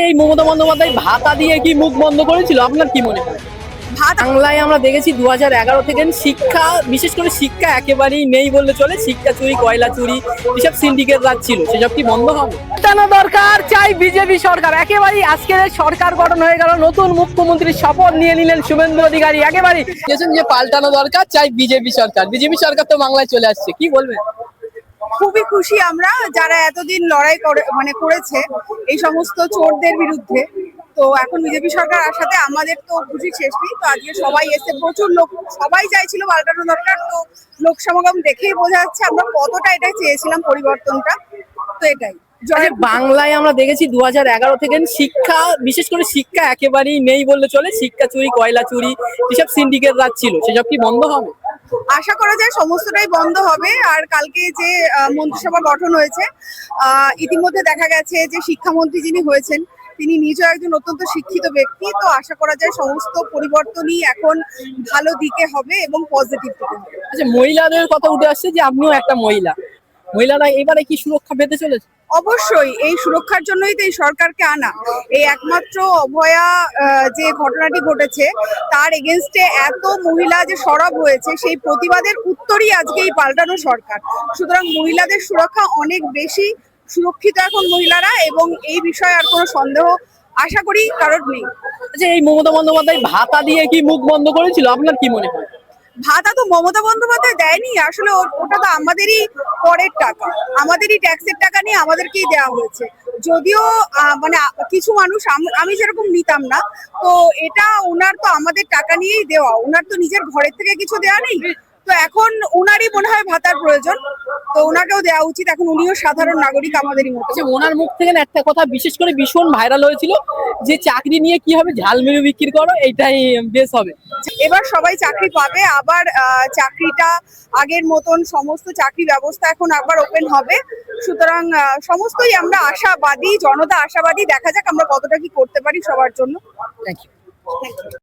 এই মমতা বন্দ্যোপাধ্যায় ভাতা দিয়ে কি মুখ বন্ধ করেছিল? আপনার কি মনে হয়? বাংলায় আমরা দেখেছি 2011 থেকে শিক্ষা, বিশেষ করে শিক্ষা একেবারেই নেই বললে চলে। শিক্ষা চুরি, কয়লা চুরি, এসব সিন্ডিকেট রাজ ছিল, সেসব কি বন্ধ হবে? কেন দরকার চাই বিজেপি সরকার। একেবারেই আজকের সরকার গঠন হয়ে গেল, নতুন মুখ্যমন্ত্রীর শপথ নিয়ে নিলেন শুভেন্দু অধিকারী। একেবারেই যে পাল্টানো দরকার, চাই বিজেপি সরকার। বিজেপি সরকার তো বাংলায় চলে আসছে, কি বলবেন? খুবই খুশি আমরা, যারা এতদিন লড়াই করেছে এই সমস্ত চোরদের বিরুদ্ধে। তো এখন বিজেপি সরকার আসাতে আমাদের তো খুশি শেষ নেই। তো আজকে সবাই এসে, প্রচুর লোক, সবাই চাইছিল পাল্টানো দরকার। তো লোক সমাগম দেখেই বোঝা যাচ্ছে আমরা কতটা এটা চেয়েছিলাম, পরিবর্তনটা। তো এটাই বাংলায় আমরা দেখেছি 2011 থেকে শিক্ষা, বিশেষ করে শিক্ষা একেবারেই নেই বললে চলে। শিক্ষা চুরি, কয়লা চুরি, এসব সিন্ডিকেট রাজ ছিল, সেসব কি বন্ধ হবে? আশা করা যায় সমস্তটাই বন্ধ হবে। আর কালকে যে মন্ত্রিসভা গঠন হয়েছে, ইতিমধ্যে দেখা গেছে যে শিক্ষামন্ত্রী যিনি হয়েছেন তিনি নিজেও একজন অত্যন্ত শিক্ষিত ব্যক্তি। তো আশা করা যায় সমস্ত পরিবর্তনই এখন ভালো দিকে হবে এবং পজিটিভ দিকে হবে। আচ্ছা, মহিলাদের কথা উঠে আসছে যে আপনিও একটা মহিলা, মহিলারা এবারে কি সুরক্ষা পেতে চলেছে? অবশ্যই এই সুরক্ষার জন্যই তো এই সরকারকে আনা। এই একমাত্র অভয়া যে ঘটনাটি ঘটেছে তার এগেনস্টে এত মহিলা যে সরব হয়েছে, সেই প্রতিবাদের উত্তরই আজকে এই পাল্টানো সরকার। সুতরাং মহিলাদের সুরক্ষা অনেক বেশি সুরক্ষিত এখন মহিলারা, এবং এই বিষয়ে আর কোনো সন্দেহ আশা করি কারোর নেই। আচ্ছা, এই মমতা বন্দ্যোপাধ্যায় ভাতা দিয়ে কি মুখ বন্ধ করেছিল? আপনার কি মনে হয়? ভাতা তো মমতা বন্দ্যোপাধ্যায় দেয়নি, আসলে ওটা তো আমাদেরই করের টাকা, আমাদেরই ট্যাক্সের টাকা নিয়ে আমাদেরকেই দেওয়া হয়েছে। যদিও মানে কিছু মানুষ, আমি যেরকম নিতাম না, তো এটা ওনার তো আমাদের টাকা নিয়েই দেওয়া, ওনার তো নিজের ঘরের থেকে কিছু দেওয়া নেই। তো এখন ওনারই মনে হয় ভাতার প্রয়োজন, তো ওনাকেও দেওয়া উচিত। এখন উনিও সাধারণ নাগরিক আমাদেরই মতো। আচ্ছা, ওনার মুখ থেকে একটা কথা বিশেষ করে ভীষণ ভাইরাল হয়েছিল যে চাকরি নিয়ে কি হবে, ঝালমুড়ি বিক্রি করো, এইটাই বেশ হবে। এবার সবাই চাকরি পাবে আবার, চাকরিটা আগের মতন, সমস্ত চাকরি ব্যবস্থা এখন আবার ওপেন হবে। সুতরাং সমস্তই আমরা আশাবাদী, জনতা আশাবাদী। দেখা যাক আমরা কতটা কি করতে পারি সবার জন্য। Thank you.